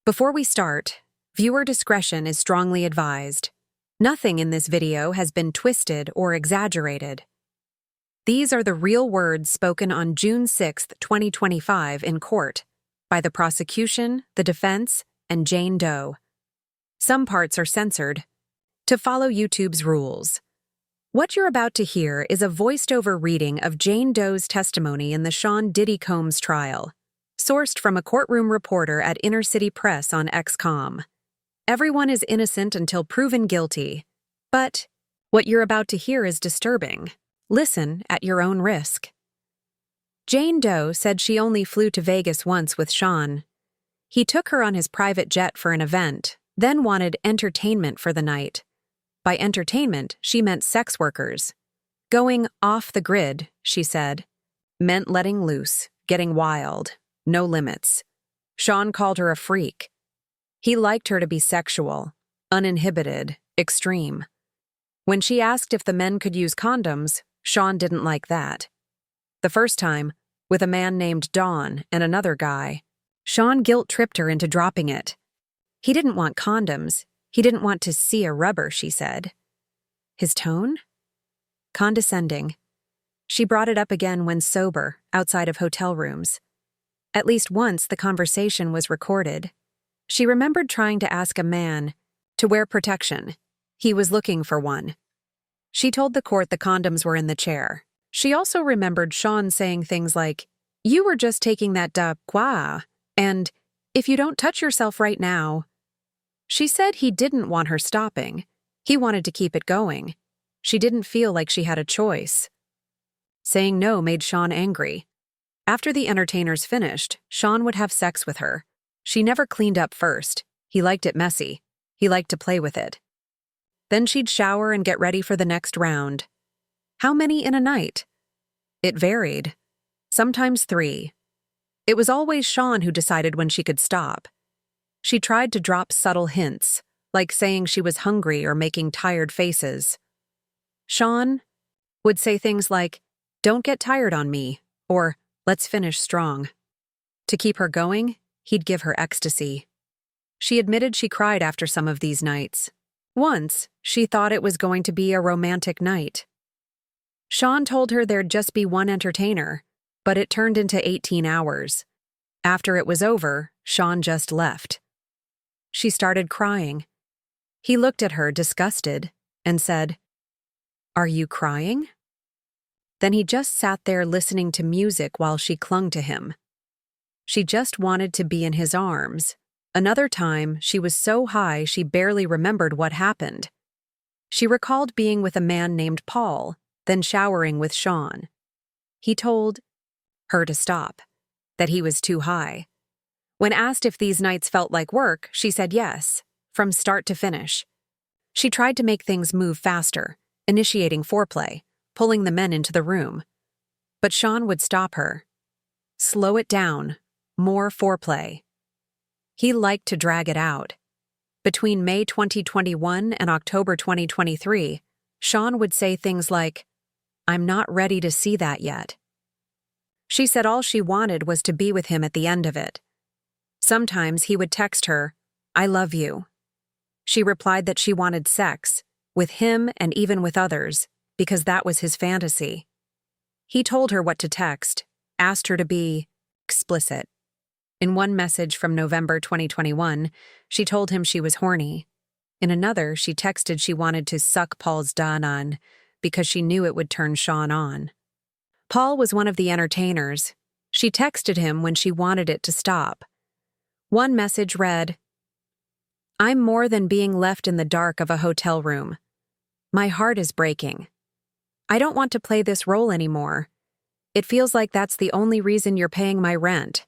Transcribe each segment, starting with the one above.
Before we start, viewer discretion is strongly advised. Nothing in this video has been twisted or exaggerated. These are the real words spoken on June 6, 2025 in court by the prosecution, the defense, and Jane Doe. Some parts are censored to follow YouTube's rules. What you're about to hear is a voiced-over reading of Jane Doe's testimony in the Sean Diddy Combs trial, sourced from a courtroom reporter at Inner City Press on XCOM. Everyone is innocent until proven guilty, but what you're about to hear is disturbing. Listen at your own risk. Jane Doe said she only flew to Vegas once with Sean. He took her on his private jet for an event, then wanted entertainment for the night. By entertainment, she meant sex workers. Going off the grid, she said, meant letting loose, getting wild, no limits. Sean called her a freak. He liked her to be sexual, uninhibited, extreme. When she asked if the men could use condoms, Sean didn't like that. The first time, with a man named Don and another guy, Sean guilt-tripped her into dropping it. He didn't want condoms. He didn't want to see a rubber, she said. His tone? Condescending. She brought it up again when sober, outside of hotel rooms. At least once the conversation was recorded. She remembered trying to ask a man to wear protection. He was looking for one. She told the court the condoms were in the chair. She also remembered Sean saying things like, "You were just taking that qua," and "if you don't touch yourself right now." She said he didn't want her stopping. He wanted to keep it going. She didn't feel like she had a choice. Saying no made Sean angry. After the entertainers finished, Sean would have sex with her. She never cleaned up first. He liked it messy. He liked to play with it. Then she'd shower and get ready for the next round. How many in a night? It varied. Sometimes 3. It was always Sean who decided when she could stop. She tried to drop subtle hints, like saying she was hungry or making tired faces. Sean would say things like, "Don't get tired on me," or "Let's finish strong." To keep her going, he'd give her ecstasy. She admitted she cried after some of these nights. Once, she thought it was going to be a romantic night. Sean told her there'd just be one entertainer, but it turned into 18 hours. After it was over, Sean just left. She started crying. He looked at her, disgusted, and said, "Are you crying?" Then he just sat there listening to music while she clung to him. She just wanted to be in his arms. Another time, she was so high she barely remembered what happened. She recalled being with a man named Paul, then showering with Sean. He told her to stop, that he was too high. When asked if these nights felt like work, she said yes, from start to finish. She tried to make things move faster, initiating foreplay, pulling the men into the room. But Sean would stop her. Slow it down, more foreplay. He liked to drag it out. Between May 2021 and October 2023, Sean would say things like, "I'm not ready to see that yet." She said all she wanted was to be with him at the end of it. Sometimes he would text her, "I love you." She replied that she wanted sex, with him and even with others, because that was his fantasy. He told her what to text, asked her to be explicit. In one message from November 2021, she told him she was horny. In another, she texted she wanted to suck Paul's danan because she knew it would turn Sean on. Paul was one of the entertainers. She texted him when she wanted it to stop. One message read, "I'm more than being left in the dark of a hotel room. My heart is breaking. I don't want to play this role anymore. It feels like that's the only reason you're paying my rent."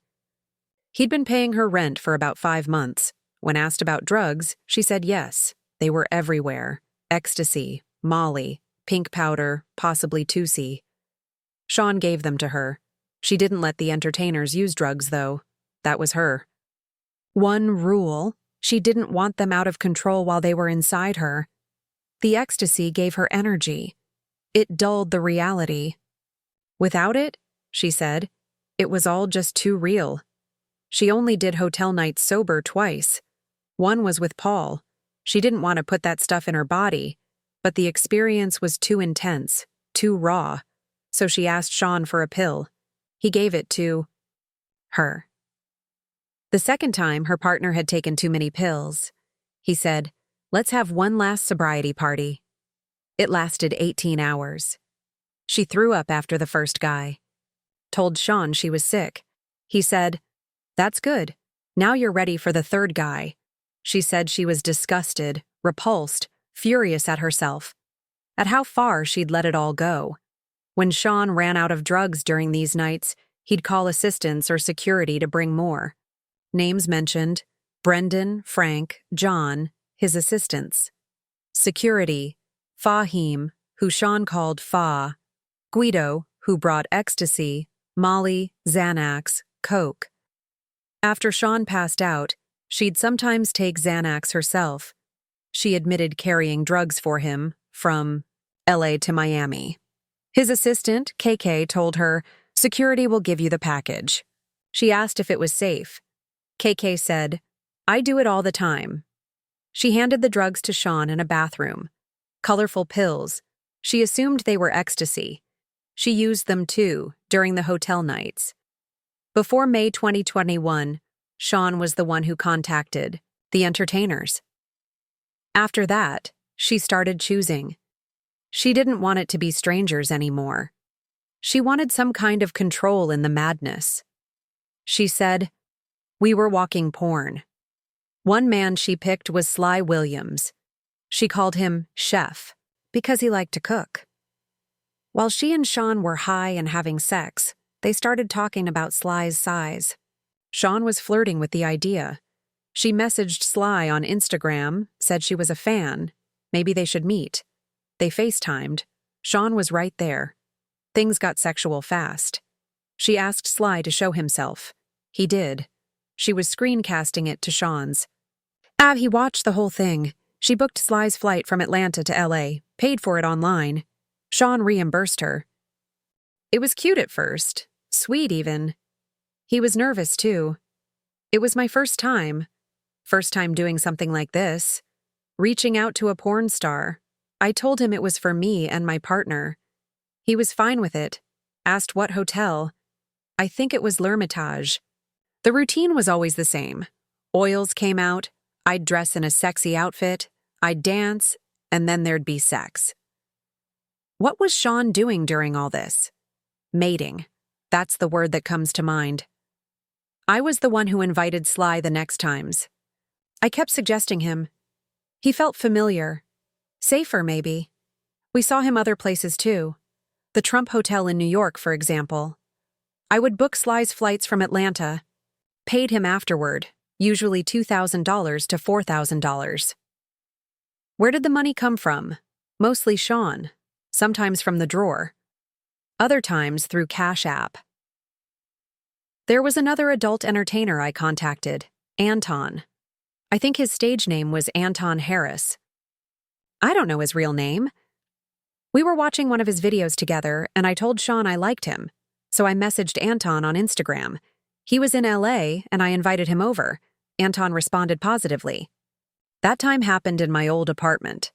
He'd been paying her rent for about 5 months. When asked about drugs, she said yes. They were everywhere. Ecstasy, Molly, pink powder, possibly Tusi. Sean gave them to her. She didn't let the entertainers use drugs, though. That was her. One rule, she didn't want them out of control while they were inside her. The ecstasy gave her energy. It dulled the reality. Without it, she said, it was all just too real. She only did hotel nights sober twice. One was with Paul. She didn't want to put that stuff in her body, but the experience was too intense, too raw, so she asked Sean for a pill. He gave it to her. The second time, her partner had taken too many pills. He said, "Let's have one last sobriety party." It lasted 18 hours. She threw up after the first guy. Told Sean she was sick. He said, "That's good. Now you're ready for the third guy." She said she was disgusted, repulsed, furious at herself, at how far she'd let it all go. When Sean ran out of drugs during these nights, he'd call assistants or security to bring more. Names mentioned: Brendan, Frank, John, his assistants. Security: Fahim, who Sean called Fa, Guido, who brought ecstasy, Molly, Xanax, Coke. After Sean passed out, she'd sometimes take Xanax herself. She admitted carrying drugs for him from LA to Miami. His assistant, KK, told her, "Security will give you the package." She asked if it was safe. KK said, "I do it all the time." She handed the drugs to Sean in a bathroom. Colorful pills. She assumed they were ecstasy. She used them too, during the hotel nights. Before May 2021, Sean was the one who contacted the entertainers. After that, she started choosing. She didn't want it to be strangers anymore. She wanted some kind of control in the madness. She said, "We were walking porn." One man she picked was Sly Williams. She called him Chef because he liked to cook. While she and Sean were high and having sex, they started talking about Sly's size. Sean was flirting with the idea. She messaged Sly on Instagram, said she was a fan. Maybe they should meet. They FaceTimed. Sean was right there. Things got sexual fast. She asked Sly to show himself. He did. She was screencasting it to Sean's. He watched the whole thing. She booked Sly's flight from Atlanta to LA, paid for it online. Sean reimbursed her. It was cute at first, sweet even. He was nervous too. It was my first time doing something like this, reaching out to a porn star. I told him it was for me and my partner. He was fine with it, asked what hotel. I think it was L'Hermitage. The routine was always the same. Oils came out, I'd dress in a sexy outfit, I'd dance, and then there'd be sex. What was Sean doing during all this? Mating. That's the word that comes to mind. I was the one who invited Sly the next times. I kept suggesting him. He felt familiar. Safer, maybe. We saw him other places too. The Trump Hotel in New York, for example. I would book Sly's flights from Atlanta. Paid him afterward, usually $2,000 to $4,000. Where did the money come from? Mostly Sean. Sometimes from the drawer. Other times through Cash App. There was another adult entertainer I contacted, Anton. I think his stage name was Anton Harris. I don't know his real name. We were watching one of his videos together, and I told Sean I liked him, so I messaged Anton on Instagram. He was in LA, and I invited him over. Anton responded positively. That time happened in my old apartment.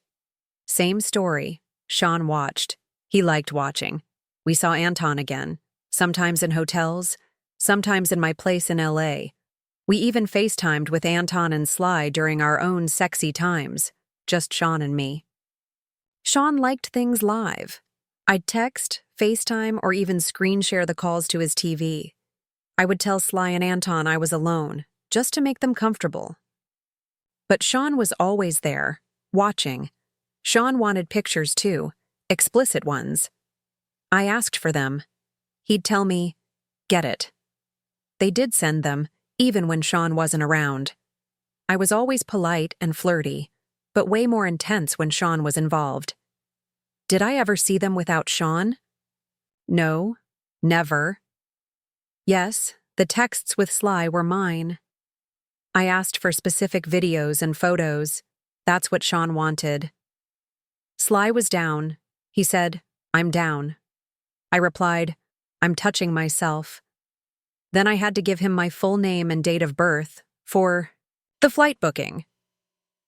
Same story. Sean watched. He liked watching. We saw Anton again, sometimes in hotels, sometimes in my place in LA. We even FaceTimed with Anton and Sly during our own sexy times, just Sean and me. Sean liked things live. I'd text, FaceTime, or even screen share the calls to his TV. I would tell Sly and Anton I was alone, just to make them comfortable. But Sean was always there, watching. Sean wanted pictures too, explicit ones. I asked for them. He'd tell me, "Get it." They did send them, even when Sean wasn't around. I was always polite and flirty, but way more intense when Sean was involved. Did I ever see them without Sean? No, never. Yes, the texts with Sly were mine. I asked for specific videos and photos. That's what Sean wanted. Sly was down. He said, "I'm down." I replied, "I'm touching myself." Then I had to give him my full name and date of birth for the flight booking.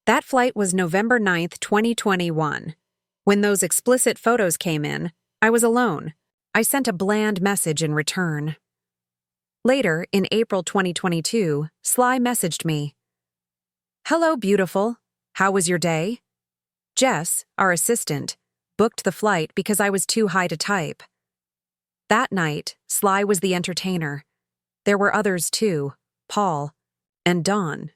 That flight was November 9th, 2021. When those explicit photos came in, I was alone. I sent a bland message in return. Later, in April 2022, Sly messaged me. "Hello, beautiful. How was your day?" Jess, our assistant, booked the flight because I was too high to type. That night, Sly was the entertainer. There were others too, Paul and Dawn.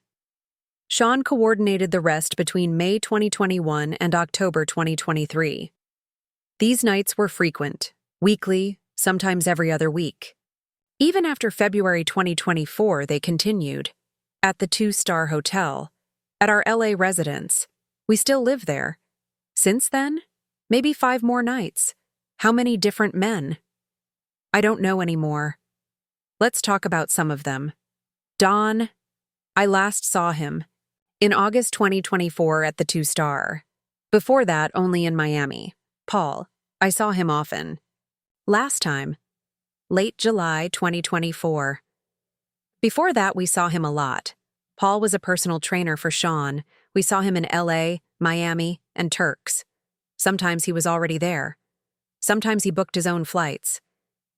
Sean coordinated the rest between May 2021 and October 2023. These nights were frequent, weekly, sometimes every other week. Even after February 2024, they continued. At the 2-star hotel, at our LA residence. We still live there. Since then, maybe 5 more nights. How many different men? I don't know anymore. Let's talk about some of them. Don, I last saw him in August 2024 at the 2-star. Before that, only in Miami. Paul, I saw him often. Last time, late July 2024. Before that, we saw him a lot. Paul was a personal trainer for Sean. We saw him in LA, Miami, and Turks. Sometimes he was already there. Sometimes he booked his own flights.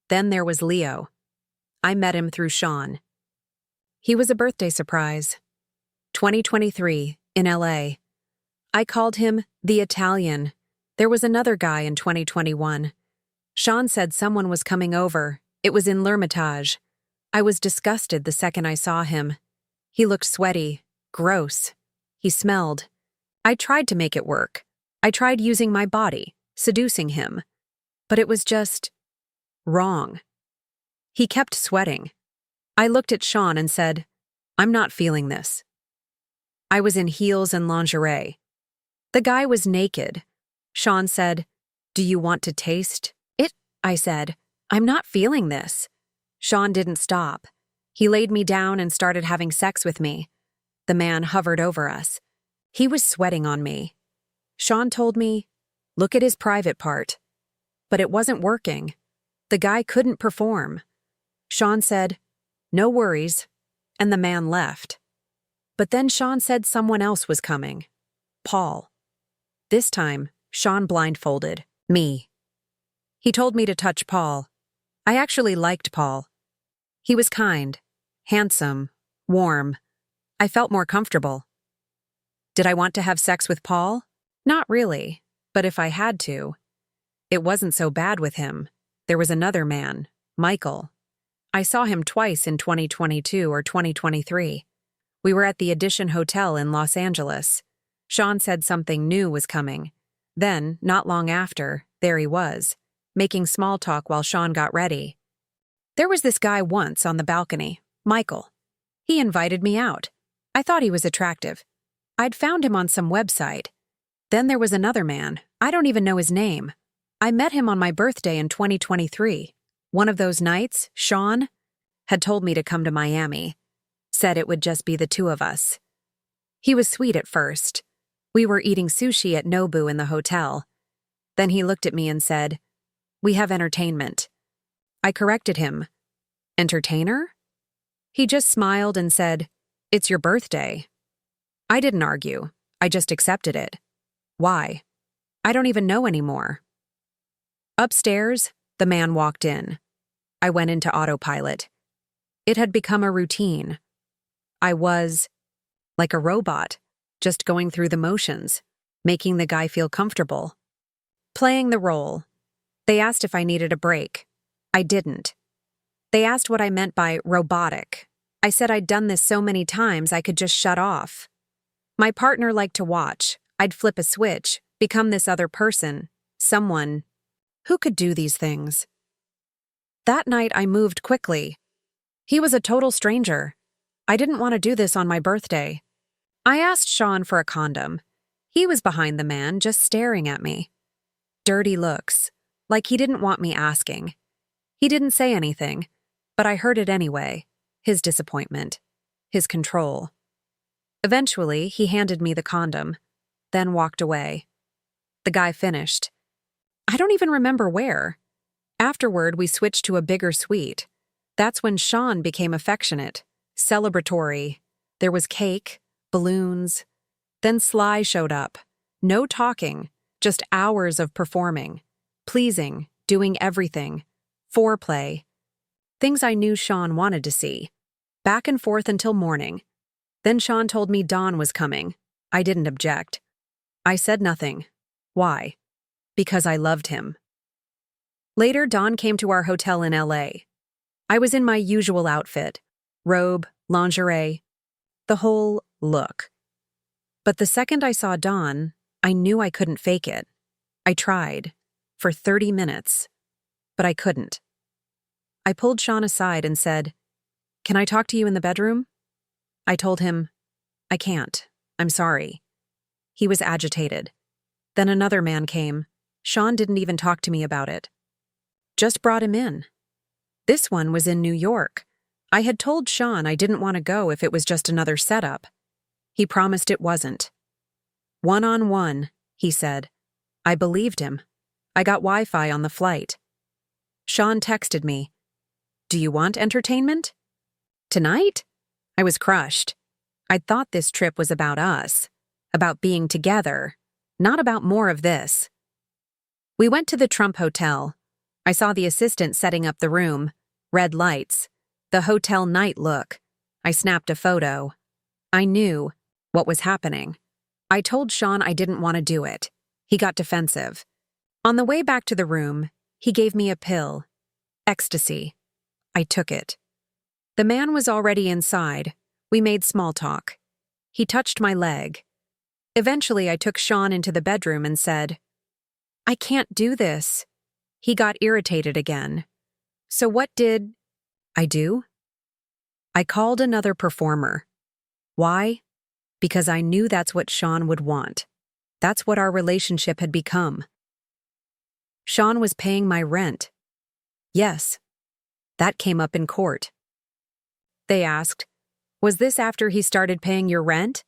Then there was Leo. I met him through Sean. He was a birthday surprise. 2023, in LA. I called him the Italian. There was another guy in 2021. Sean said someone was coming over. It was in L'Hermitage. I was disgusted the second I saw him. He looked sweaty, gross. He smelled. I tried to make it work. I tried using my body, seducing him. But it was just wrong. He kept sweating. I looked at Sean and said, "I'm not feeling this." I was in heels and lingerie. The guy was naked. Sean said, "Do you want to taste it?" I said, "I'm not feeling this." Sean didn't stop. He laid me down and started having sex with me. The man hovered over us. He was sweating on me. Sean told me, "Look at his private part." But it wasn't working. The guy couldn't perform. Sean said, "No worries," and the man left. But then Sean said someone else was coming. Paul. This time, Sean blindfolded me. He told me to touch Paul. I actually liked Paul. He was kind, handsome, warm. I felt more comfortable. Did I want to have sex with Paul? Not really, but if I had to. It wasn't so bad with him. There was another man, Michael. I saw him twice in 2022 or 2023. We were at the Edition Hotel in Los Angeles. Sean said something new was coming. Then, not long after, there he was, making small talk while Sean got ready. There was this guy once on the balcony, Michael. He invited me out. I thought he was attractive. I'd found him on some website. Then there was another man. I don't even know his name. I met him on my birthday in 2023. One of those nights, Sean had told me to come to Miami. Said it would just be the two of us. He was sweet at first. We were eating sushi at Nobu in the hotel. Then he looked at me and said, "We have entertainment." I corrected him. "Entertainer?" He just smiled and said, "It's your birthday." I didn't argue. I just accepted it. Why? I don't even know anymore. Upstairs, the man walked in. I went into autopilot. It had become a routine. I was like a robot, just going through the motions, making the guy feel comfortable. Playing the role. They asked if I needed a break. I didn't. They asked what I meant by robotic. I said I'd done this so many times I could just shut off. My partner liked to watch. I'd flip a switch, become this other person, someone who could do these things. That night I moved quickly. He was a total stranger. I didn't want to do this on my birthday. I asked Sean for a condom. He was behind the man, just staring at me. Dirty looks, like he didn't want me asking. He didn't say anything, but I heard it anyway. His disappointment. His control. Eventually, he handed me the condom, then walked away. The guy finished. I don't even remember where. Afterward, we switched to a bigger suite. That's when Sean became affectionate, celebratory. There was cake, balloons. Then Sly showed up. No talking, just hours of performing. Pleasing, doing everything. Foreplay. Things I knew Sean wanted to see. Back and forth until morning. Then Sean told me Dawn was coming. I didn't object. I said nothing. Why? Because I loved him. Later, Dawn came to our hotel in LA. I was in my usual outfit. Robe, lingerie, the whole look. But the second I saw Dawn, I knew I couldn't fake it. I tried. For 30 minutes. But I couldn't. I pulled Sean aside and said, "Can I talk to you in the bedroom?" I told him, "I can't. I'm sorry." He was agitated. Then another man came. Sean didn't even talk to me about it. Just brought him in. This one was in New York. I had told Sean I didn't want to go if it was just another setup. He promised it wasn't. "One-on-one," he said. I believed him. I got Wi-Fi on the flight. Sean texted me, "Do you want entertainment?" Tonight? I was crushed. I'd thought this trip was about us, about being together, not about more of this. We went to the Trump Hotel. I saw the assistant setting up the room, red lights, the hotel night look. I snapped a photo. I knew what was happening. I told Sean I didn't want to do it. He got defensive. On the way back to the room, he gave me a pill. Ecstasy. I took it. The man was already inside. We made small talk. He touched my leg. Eventually, I took Sean into the bedroom and said, "I can't do this." He got irritated again. So what did I do? I called another performer. Why? Because I knew that's what Sean would want. That's what our relationship had become. Sean was paying my rent. Yes. That came up in court. They asked, "Was this after he started paying your rent?"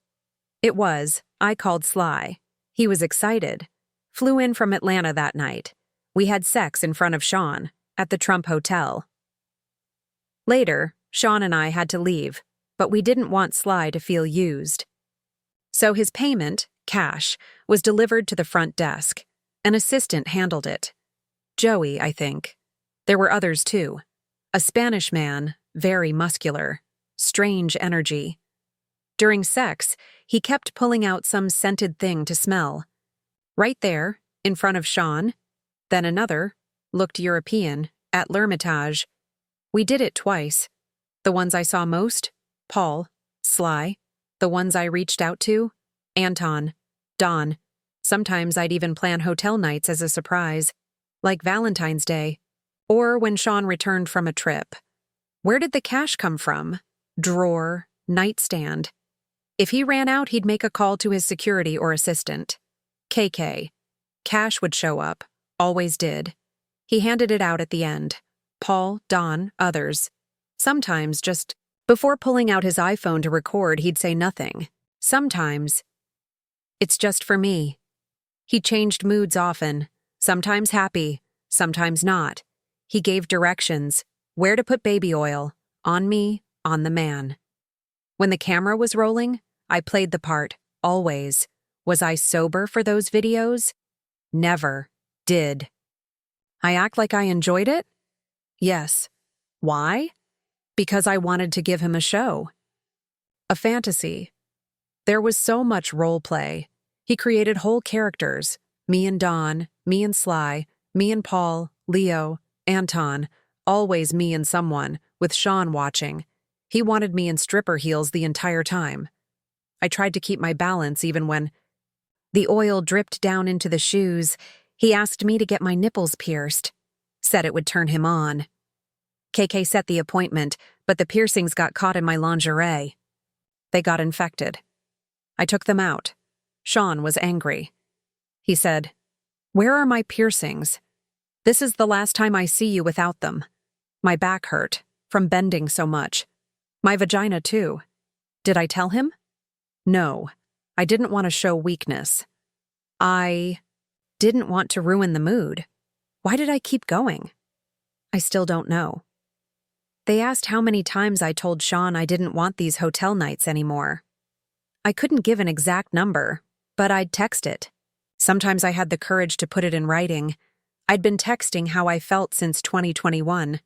It was. I called Sly. He was excited. Flew in from Atlanta that night. We had sex in front of Sean, at the Trump Hotel. Later, Sean and I had to leave, but we didn't want Sly to feel used. So his payment, cash, was delivered to the front desk. An assistant handled it. Joey, I think. There were others too. A Spanish man, very muscular. Strange energy. During sex, he kept pulling out some scented thing to smell. Right there, in front of Sean. Then another, looked European, at L'Hermitage. We did it twice. The ones I saw most, Paul, Sly. The ones I reached out to, Anton, Don. Sometimes I'd even plan hotel nights as a surprise, like Valentine's Day, or when Sean returned from a trip. Where did the cash come from? Drawer, nightstand. If he ran out, he'd make a call to his security or assistant. KK. Cash would show up. Always did. He handed it out at the end. Paul, Don, others. Sometimes just before pulling out his iPhone to record, he'd say nothing. Sometimes, "It's just for me." He changed moods often. Sometimes happy, sometimes not. He gave directions. Where to put baby oil. On me, on the man. When the camera was rolling, I played the part, always. Was I sober for those videos? Never. Did. I act like I enjoyed it? Yes. Why? Because I wanted to give him a show. A fantasy. There was so much role play. He created whole characters. Me and Don, me and Sly, me and Paul, Leo, Anton. Always me and someone, with Sean watching. He wanted me in stripper heels the entire time. I tried to keep my balance even when the oil dripped down into the shoes. He asked me to get my nipples pierced. Said it would turn him on. KK set the appointment, but the piercings got caught in my lingerie. They got infected. I took them out. Sean was angry. He said, "Where are my piercings? This is the last time I see you without them. My back hurt, from bending so much. My vagina too." Did I tell him? No. I didn't want to show weakness. I didn't want to ruin the mood. Why did I keep going? I still don't know. They asked how many times I told Sean I didn't want these hotel nights anymore. I couldn't give an exact number, but I'd text it. Sometimes I had the courage to put it in writing. I'd been texting how I felt since 2021.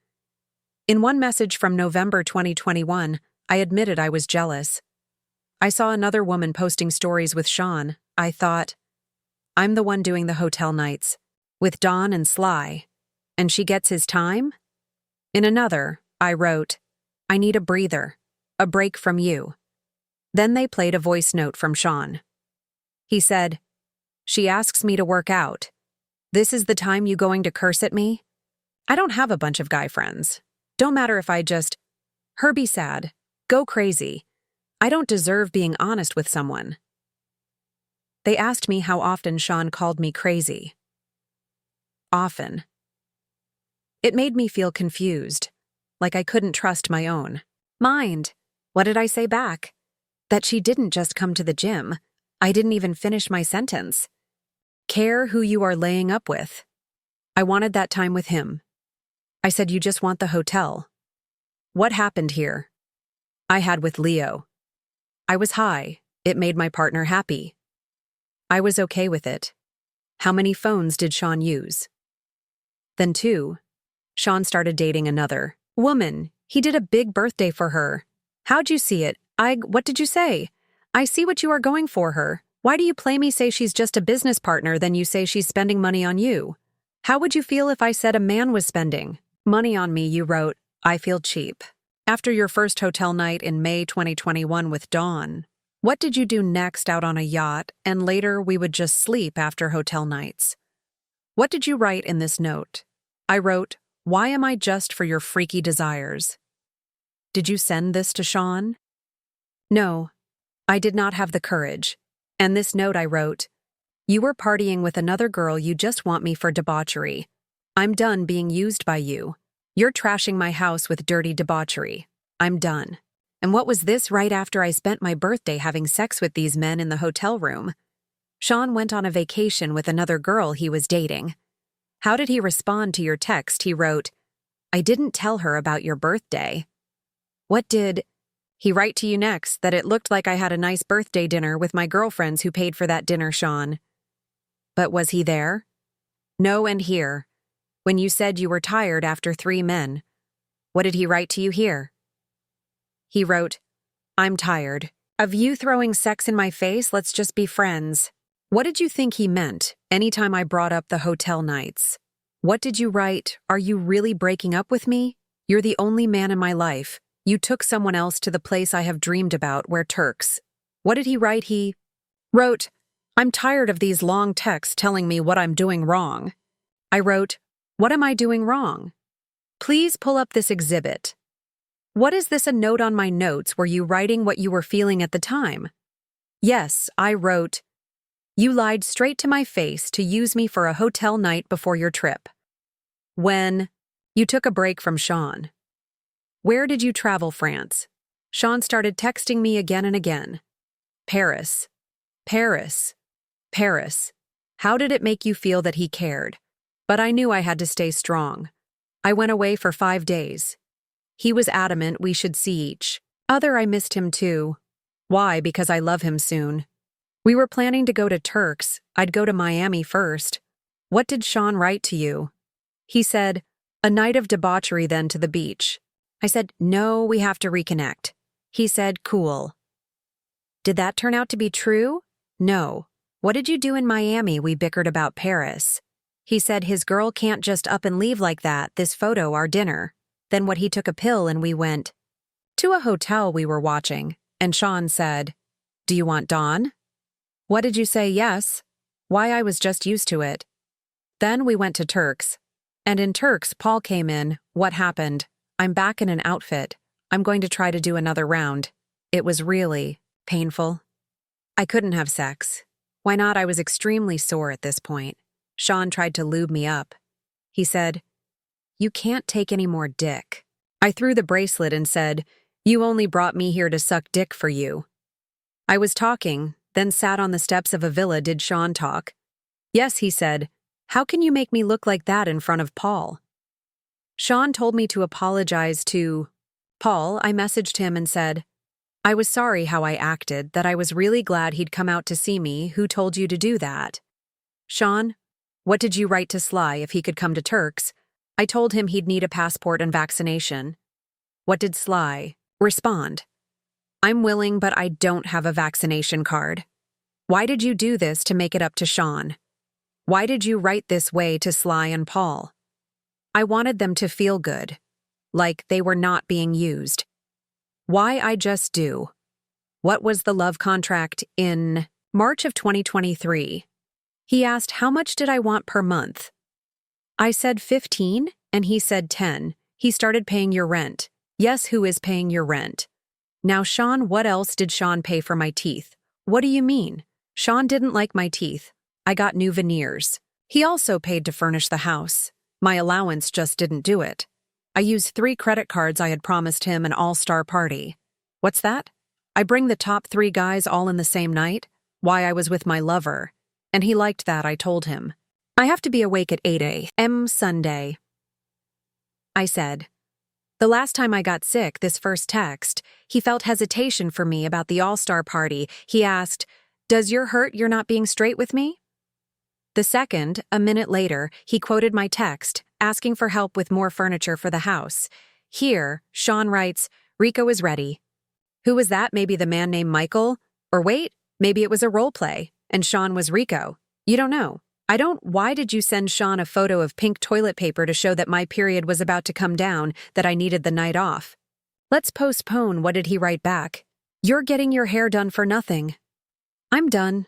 In one message from November 2021, I admitted I was jealous. I saw another woman posting stories with Sean. I thought, I'm the one doing the hotel nights, with Dawn and Sly, and she gets his time? In another, I wrote, I need a breather, a break from you. Then they played a voice note from Sean. He said, she asks me to work out. This is the time you going to curse at me? I don't have a bunch of guy friends. Don't matter if I just, her be sad, go crazy. I don't deserve being honest with someone. They asked me how often Sean called me crazy. Often. It made me feel confused, like I couldn't trust my own mind. What did I say back? That she didn't just come to the gym. I didn't even finish my sentence. Care who you are laying up with. I wanted that time with him. I said you just want the hotel. What happened here? I had with Leo. I was high. It made my partner happy. I was okay with it. How many phones did Sean use? Then 2. Sean started dating another woman. He did a big birthday for her. How'd you see it? What did you say? I see what you are going for her. Why do you play me say she's just a business partner then you say she's spending money on you? How would you feel if I said a man was spending money on me? You wrote, I feel cheap. After your first hotel night in May 2021 with Dawn, what did you do next out on a yacht and later we would just sleep after hotel nights? What did you write in this note? I wrote, why am I just for your freaky desires? Did you send this to Sean? No, I did not have the courage. And this note I wrote, you were partying with another girl, you just want me for debauchery. I'm done being used by you. You're trashing my house with dirty debauchery. I'm done. And what was this right after I spent my birthday having sex with these men in the hotel room? Sean went on a vacation with another girl he was dating. How did he respond to your text? He wrote, I didn't tell her about your birthday. What did he write to you next? That it looked like I had a nice birthday dinner with my girlfriends who paid for that dinner, Sean. But was he there? No, and here. When you said you were tired after 3 men. What did he write to you here? He wrote, I'm tired of you throwing sex in my face, let's just be friends. What did you think he meant anytime I brought up the hotel nights? What did you write? Are you really breaking up with me? You're the only man in my life. You took someone else to the place I have dreamed about, where Turks. What did he write? He wrote, I'm tired of these long texts telling me what I'm doing wrong. I wrote, what am I doing wrong? Please pull up this exhibit. What is this, a note on my notes? Were you writing what you were feeling at the time? Yes, I wrote, you lied straight to my face to use me for a hotel night before your trip. When you took a break from Sean. Where did you travel, France? Sean started texting me again and again. Paris. Paris. Paris. How did it make you feel that he cared? But I knew I had to stay strong. I went away for 5 days. He was adamant we should see each other. I missed him too. Why? Because I love him soon. We were planning to go to Turks. I'd go to Miami first. What did Sean write to you? He said, a night of debauchery, then to the beach. I said, no, we have to reconnect. He said, cool. Did that turn out to be true? No. What did you do in Miami? We bickered about Paris. He said his girl can't just up and leave like that, this photo, our dinner. Then what, he took a pill and we went to a hotel we were watching, and Sean said, do you want Dawn? What did you say? Yes. Why, I was just used to it. Then we went to Turks. And in Turks, Paul came in. What happened? I'm back in an outfit. I'm going to try to do another round. It was really painful. I couldn't have sex. Why not? I was extremely sore at this point. Sean tried to lube me up. He said, you can't take any more dick. I threw the bracelet and said, you only brought me here to suck dick for you. I was talking, then sat on the steps of a villa. Did Sean talk? Yes, he said, how can you make me look like that in front of Paul? Sean told me to apologize to Paul. I messaged him and said, I was sorry how I acted, that I was really glad he'd come out to see me. Who told you to do that? Sean, what did you write to Sly if he could come to Turks? I told him he'd need a passport and vaccination. What did Sly respond? I'm willing, but I don't have a vaccination card. Why did you do this to make it up to Sean? Why did you write this way to Sly and Paul? I wanted them to feel good, like they were not being used. Why I just do. What was the love contract in March of 2023? He asked how much did I want per month. I said 15, and he said 10. He started paying your rent. Yes, who is paying your rent? Now, Sean, what else did Sean pay for my teeth? What do you mean? Sean didn't like my teeth. I got new veneers. He also paid to furnish the house. My allowance just didn't do it. I used 3 credit cards I had promised him an all-star party. What's that? I bring the top 3 guys all in the same night? Why, I was with my lover. And he liked that, I told him. I have to be awake at 8 a.m. Sunday. I said. The last time I got sick, this first text, he felt hesitation for me about the all-star party. He asked, does your hurt you're not being straight with me? The second, a minute later, he quoted my text, asking for help with more furniture for the house. Here, Sean writes, Rico is ready. Who was that? Maybe the man named Michael? Or wait, maybe it was a role play, and Sean was Rico. You don't know. Why did you send Sean a photo of pink toilet paper to show that my period was about to come down, that I needed the night off? Let's postpone. What did he write back? You're getting your hair done for nothing. I'm done.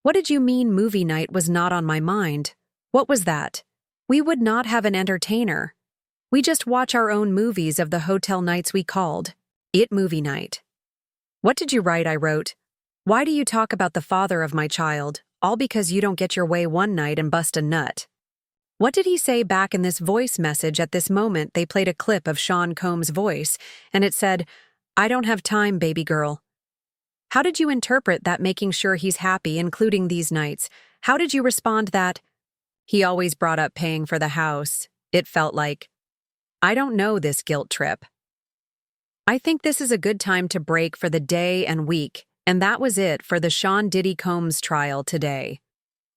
What did you mean movie night was not on my mind? What was that? We would not have an entertainer. We just watch our own movies of the hotel nights we called it movie night. What did you write? I wrote, why do you talk about the father of my child, all because you don't get your way one night and bust a nut? What did he say back in this voice message? At this moment, they played a clip of Sean Combs' voice, and it said, I don't have time, baby girl. How did you interpret that, making sure he's happy, including these nights? How did you respond that? He always brought up paying for the house. It felt like, I don't know this guilt trip. I think this is a good time to break for the day and week, and that was it for the Sean Diddy Combs trial today.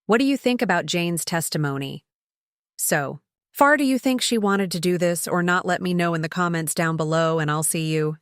What do you think about Jane's testimony? So, far do you think she wanted to do this or not? Let me know in the comments down below, and I'll see you